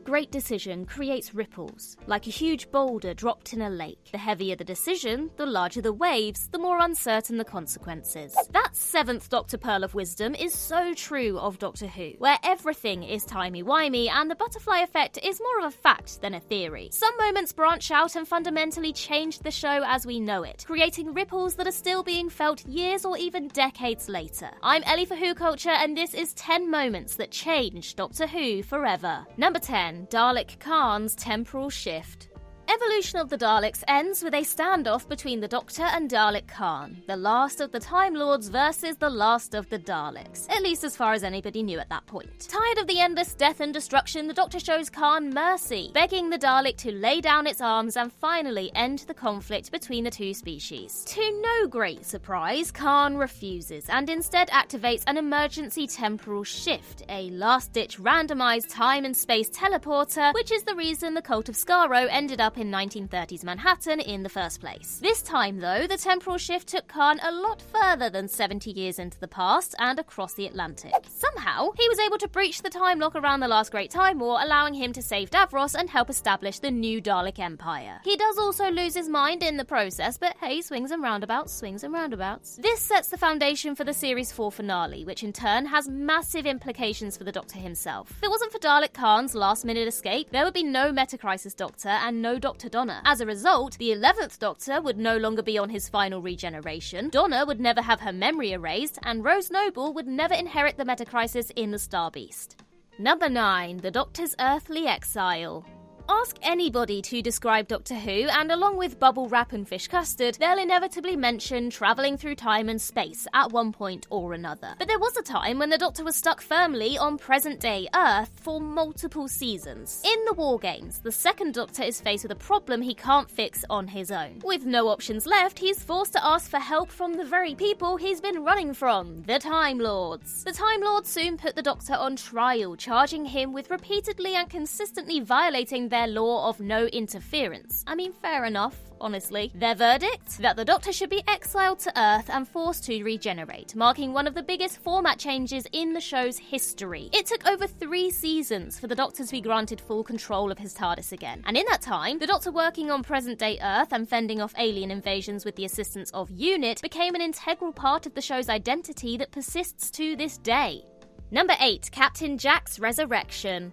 great decision creates ripples, like a huge boulder dropped in a lake. The heavier the decision, the larger the waves, the more uncertain the consequences. That 7th Doctor Pearl of Wisdom is so true of Doctor Who, where everything is timey-wimey and the butterfly effect is more of a fact than a theory. Some moments branch out and fundamentally change the show as we know it, creating ripples that are still being felt years or even decades later. I'm Ellie for Who Culture, and this is 10 moments that changed Doctor Who forever. Number 10. Dalek Caan's temporal shift. Evolution of the Daleks ends with a standoff between the Doctor and Dalek Caan, the last of the Time Lords versus the last of the Daleks, at least as far as anybody knew at that point. Tired of the endless death and destruction, the Doctor shows Karn mercy, begging the Dalek to lay down its arms and finally end the conflict between the two species. To no great surprise, Karn refuses and instead activates an emergency temporal shift, a last-ditch randomized time and space teleporter, which is the reason the Cult of Skaro ended up in 1930s Manhattan in the first place. This time, though, the temporal shift took Karn a lot further than 70 years into the past and across the Atlantic. Somehow, he was able to breach the time lock around the last Great Time War, allowing him to save Davros and help establish the new Dalek Empire. He does also lose his mind in the process, but hey, swings and roundabouts, swings and roundabouts. This sets the foundation for the Series 4 finale, which in turn has massive implications for the Doctor himself. If it wasn't for Dalek Caan's last-minute escape, there would be no Meta-Crisis Doctor and no Dr. Donna. As a result, the 11th Doctor would no longer be on his final regeneration, Donna would never have her memory erased, and Rose Noble would never inherit the Meta-Crisis in the Star Beast. Number 9. The Doctor's earthly exile. Ask anybody to describe Doctor Who, and along with bubble wrap and fish custard, they'll inevitably mention travelling through time and space at one point or another. But there was a time when the Doctor was stuck firmly on present-day Earth for multiple seasons. In the War Games, the second Doctor is faced with a problem he can't fix on his own. With no options left, he's forced to ask for help from the very people he's been running from, the Time Lords. The Time Lords soon put the Doctor on trial, charging him with repeatedly and consistently violating their law of no interference. I mean, fair enough, honestly. Their verdict? That the Doctor should be exiled to Earth and forced to regenerate, marking one of the biggest format changes in the show's history. It took over 3 seasons for the Doctor to be granted full control of his TARDIS again, and in that time, the Doctor working on present-day Earth and fending off alien invasions with the assistance of UNIT became an integral part of the show's identity that persists to this day. Number 8. Captain Jack's resurrection.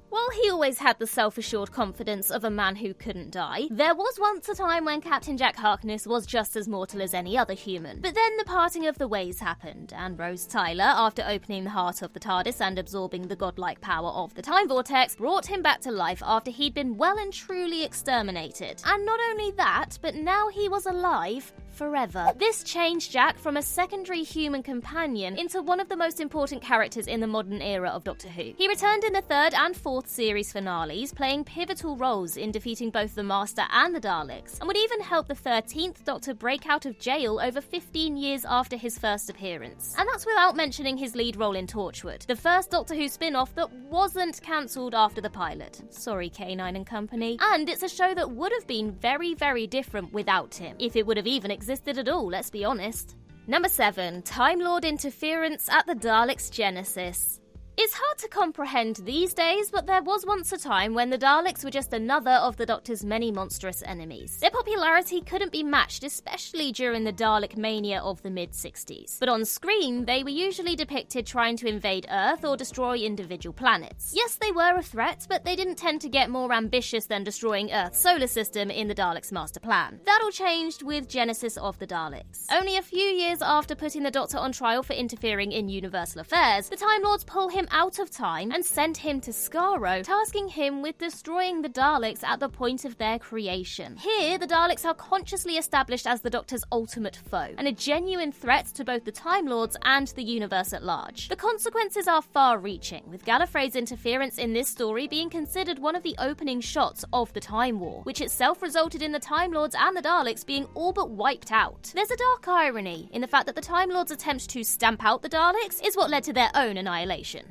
While he always had the self-assured confidence of a man who couldn't die, there was once a time when Captain Jack Harkness was just as mortal as any other human. But then the parting of the ways happened, and Rose Tyler, after opening the heart of the TARDIS and absorbing the godlike power of the Time Vortex, brought him back to life after he'd been well and truly exterminated. And not only that, but now he was alive forever. This changed Jack from a secondary human companion into one of the most important characters in the modern era of Doctor Who. He returned in the 3rd and 4th series finales, playing pivotal roles in defeating both the Master and the Daleks, and would even help the 13th Doctor break out of jail over 15 years after his first appearance. And that's without mentioning his lead role in Torchwood, the first Doctor Who spin-off that wasn't cancelled after the pilot. Sorry, K9 and company. And it's a show that would have been very, very different without him, if it would have even existed at all, let's be honest. Number 7. Time Lord interference at the Daleks' genesis. It's hard to comprehend these days, but there was once a time when the Daleks were just another of the Doctor's many monstrous enemies. Their popularity couldn't be matched, especially during the Dalek mania of the mid-60s. But on screen, they were usually depicted trying to invade Earth or destroy individual planets. Yes, they were a threat, but they didn't tend to get more ambitious than destroying Earth's solar system in the Daleks' master plan. That all changed with Genesis of the Daleks. Only a few years after putting the Doctor on trial for interfering in Universal affairs, the Time Lords pull him out of time and send him to Skaro, tasking him with destroying the Daleks at the point of their creation. Here, the Daleks are consciously established as the Doctor's ultimate foe, and a genuine threat to both the Time Lords and the universe at large. The consequences are far-reaching, with Gallifrey's interference in this story being considered one of the opening shots of the Time War, which itself resulted in the Time Lords and the Daleks being all but wiped out. There's a dark irony in the fact that the Time Lords' attempt to stamp out the Daleks is what led to their own annihilation.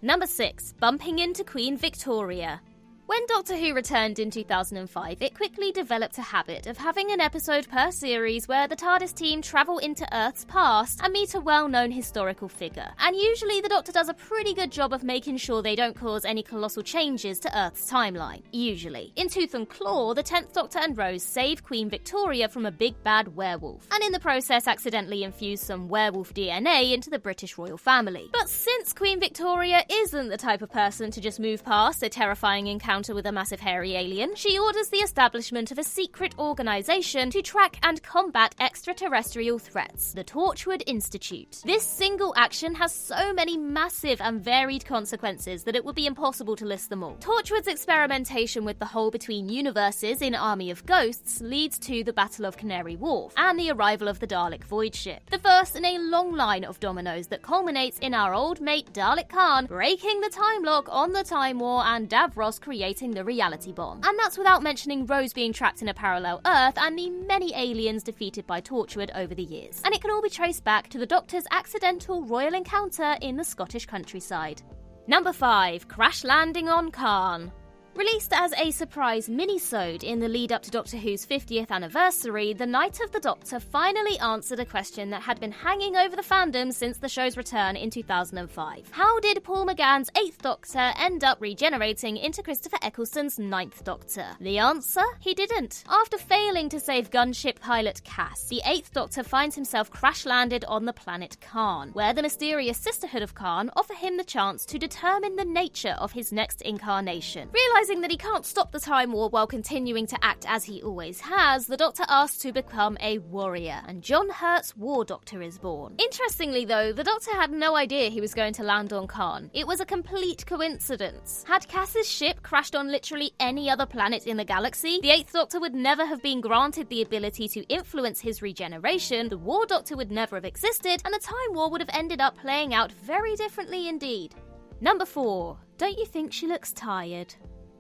Number 6. Bumping into Queen Victoria. When Doctor Who returned in 2005, it quickly developed a habit of having an episode per series where the TARDIS team travel into Earth's past and meet a well-known historical figure. And usually the Doctor does a pretty good job of making sure they don't cause any colossal changes to Earth's timeline. Usually. In Tooth and Claw, the 10th Doctor and Rose save Queen Victoria from a big bad werewolf, and in the process accidentally infuse some werewolf DNA into the British royal family. But since Queen Victoria isn't the type of person to just move past a terrifying encounter with a massive hairy alien, she orders the establishment of a secret organisation to track and combat extraterrestrial threats, the Torchwood Institute. This single action has so many massive and varied consequences that it would be impossible to list them all. Torchwood's experimentation with the hole between universes in Army of Ghosts leads to the Battle of Canary Wharf and the arrival of the Dalek Void Ship, the first in a long line of dominoes that culminates in our old mate Dalek Caan breaking the time lock on the Time War and Davros creating the reality bomb. And that's without mentioning Rose being trapped in a parallel Earth and the many aliens defeated by Torchwood over the years. And it can all be traced back to the Doctor's accidental royal encounter in the Scottish countryside. Number 5. Crash landing on Karn. Released as a surprise mini-sode in the lead-up to Doctor Who's 50th anniversary, The Night of the Doctor finally answered a question that had been hanging over the fandom since the show's return in 2005. How did Paul McGann's 8th Doctor end up regenerating into Christopher Eccleston's 9th Doctor? The answer? He didn't. After failing to save gunship pilot Cass, the 8th Doctor finds himself crash-landed on the planet Karn, where the mysterious Sisterhood of Karn offer him the chance to determine the nature of his next incarnation. Realizing that he can't stop the Time War while continuing to act as he always has, the Doctor asks to become a warrior, and John Hurt's War Doctor is born. Interestingly though, the Doctor had no idea he was going to land on Karn. It was a complete coincidence. Had Cass's ship crashed on literally any other planet in the galaxy, the 8th Doctor would never have been granted the ability to influence his regeneration, the War Doctor would never have existed, and the Time War would have ended up playing out very differently indeed. Number 4. Don't you think she looks tired?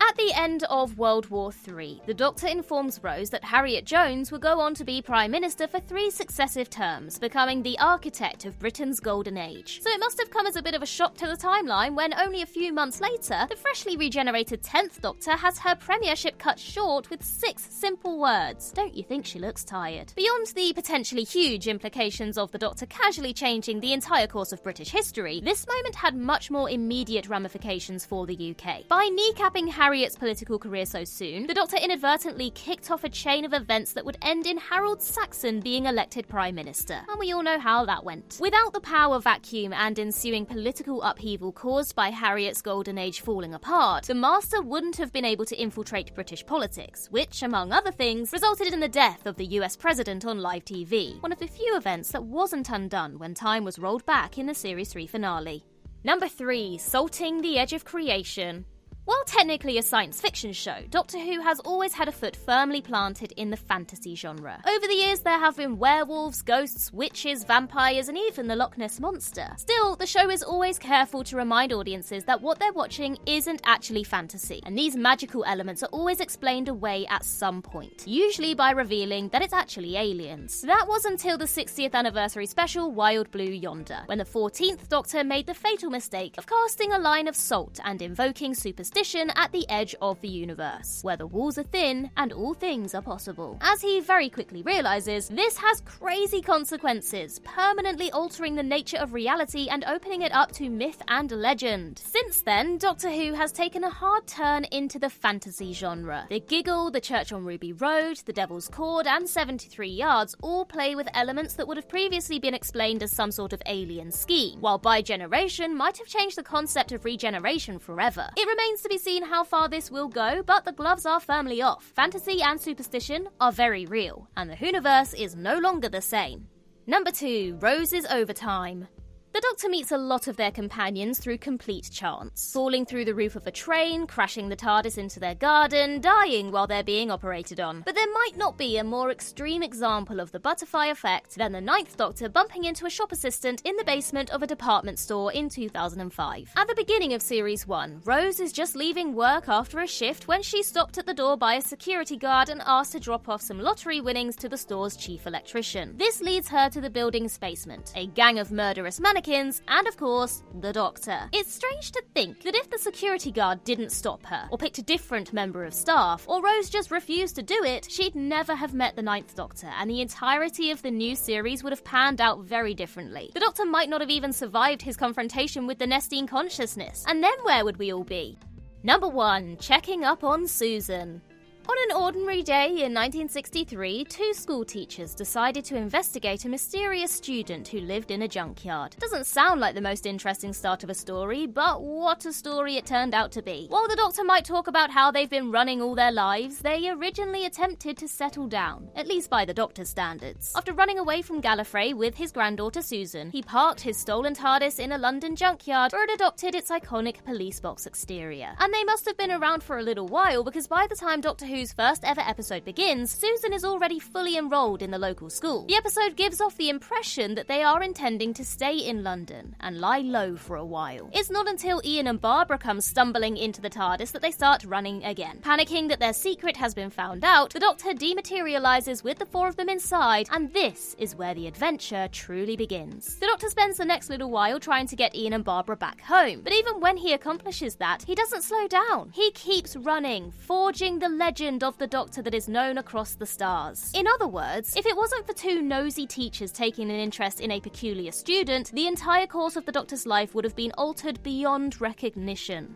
At the end of World War III, the Doctor informs Rose that Harriet Jones will go on to be Prime Minister for 3 successive terms, becoming the architect of Britain's golden age. So it must have come as a bit of a shock to the timeline when only a few months later, the freshly regenerated 10th Doctor has her premiership cut short with 6 simple words. Don't you think she looks tired? Beyond the potentially huge implications of the Doctor casually changing the entire course of British history, this moment had much more immediate ramifications for the UK. By kneecapping Harriet's political career so soon, the Doctor inadvertently kicked off a chain of events that would end in Harold Saxon being elected Prime Minister. And we all know how that went. Without the power vacuum and ensuing political upheaval caused by Harriet's golden age falling apart, the Master wouldn't have been able to infiltrate British politics, which, among other things, resulted in the death of the US President on live TV, one of the few events that wasn't undone when time was rolled back in the Series 3 finale. Number 3. Salting the Edge of Creation. While technically a science fiction show, Doctor Who has always had a foot firmly planted in the fantasy genre. Over the years, there have been werewolves, ghosts, witches, vampires, and even the Loch Ness Monster. Still, the show is always careful to remind audiences that what they're watching isn't actually fantasy, and these magical elements are always explained away at some point, usually by revealing that it's actually aliens. That was until the 60th anniversary special Wild Blue Yonder, when the 14th Doctor made the fatal mistake of casting a line of salt and invoking superstition at the edge of the universe, where the walls are thin and all things are possible. As he very quickly realizes, this has crazy consequences, permanently altering the nature of reality and opening it up to myth and legend. Since then, Doctor Who has taken a hard turn into the fantasy genre. The Giggle, The Church on Ruby Road, The Devil's Cord, and 73 Yards all play with elements that would have previously been explained as some sort of alien scheme, while Bi-Generation might have changed the concept of regeneration forever. It remains to be seen how far this will go, but the gloves are firmly off. Fantasy and superstition are very real, and the Whoniverse is no longer the same. Number 2. Rose's Overtime. The Doctor meets a lot of their companions through complete chance. Falling through the roof of a train, crashing the TARDIS into their garden, dying while they're being operated on. But there might not be a more extreme example of the butterfly effect than the 9th Doctor bumping into a shop assistant in the basement of a department store in 2005. At the beginning of Series 1, Rose is just leaving work after a shift when she's stopped at the door by a security guard and asked to drop off some lottery winnings to the store's chief electrician. This leads her to the building's basement. A gang of murderous mannequins mannequins, and of course, the Doctor. It's strange to think that if the security guard didn't stop her, or picked a different member of staff, or Rose just refused to do it, she'd never have met the Ninth Doctor, and the entirety of the new series would have panned out very differently. The Doctor might not have even survived his confrontation with the Nestene consciousness, and then where would we all be? Number 1. Checking up on Susan. On an ordinary day in 1963, 2 school teachers decided to investigate a mysterious student who lived in a junkyard. Doesn't sound like the most interesting start of a story, but what a story it turned out to be. While the Doctor might talk about how they've been running all their lives, they originally attempted to settle down, at least by the Doctor's standards. After running away from Gallifrey with his granddaughter Susan, he parked his stolen TARDIS in a London junkyard where it adopted its iconic police box exterior. And they must have been around for a little while, because by the time Doctor Who's first ever episode begins, Susan is already fully enrolled in the local school. The episode gives off the impression that they are intending to stay in London and lie low for a while. It's not until Ian and Barbara come stumbling into the TARDIS that they start running again. Panicking that their secret has been found out, the Doctor dematerializes with the 4 of them inside, and this is where the adventure truly begins. The Doctor spends the next little while trying to get Ian and Barbara back home, but even when he accomplishes that, he doesn't slow down. He keeps running, forging the legend of the Doctor that is known across the stars. In other words, if it wasn't for 2 nosy teachers taking an interest in a peculiar student, the entire course of the Doctor's life would have been altered beyond recognition.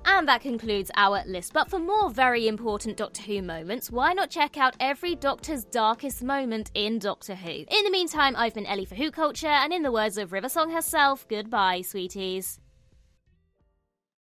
And that concludes our list, but for more very important Doctor Who moments, why not check out every Doctor's darkest moment in Doctor Who? In the meantime, I've been Ellie for Who Culture, and in the words of Riversong herself, goodbye, sweeties.